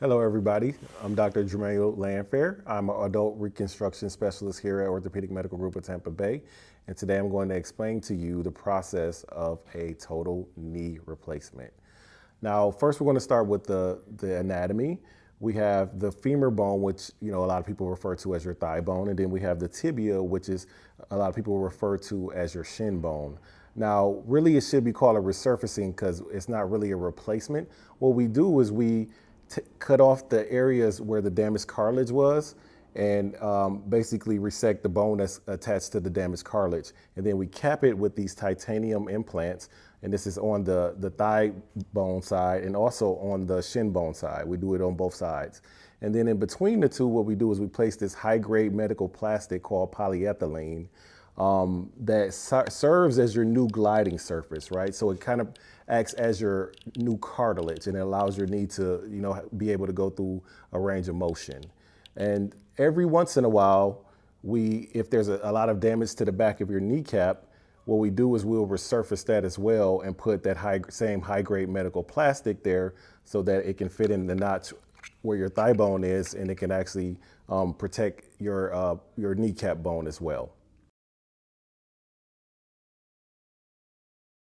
Hello, everybody. I'm Dr. Germanuel Landfair. I'm an adult reconstruction specialist here at Orthopedic Medical Group of Tampa Bay. And today I'm going to explain to you the process of a total knee replacement. Now, first we're going to start with the anatomy. We have the femur bone, which a lot of people refer to as your thigh bone, and then we have the tibia, which is a lot of people refer to as your shin bone. Now, really, it should be called a resurfacing because it's not really a replacement. What we do is we cut off the areas where the damaged cartilage was and basically resect the bone that's attached to the damaged cartilage. And then we cap it with these titanium implants. And this is on the thigh bone side and also on the shin bone side. We do it on both sides. And then in between the two, what we do is we place this high-grade medical plastic called polyethylene that serves as your new gliding surface, right? So it kind of acts as your new cartilage, and it allows your knee to, be able to go through a range of motion. And every once in a while, if there's a lot of damage to the back of your kneecap, what we do is we'll resurface that as well and put that same high-grade medical plastic there so that it can fit in the notch where your thigh bone is, and it can actually protect your kneecap bone as well.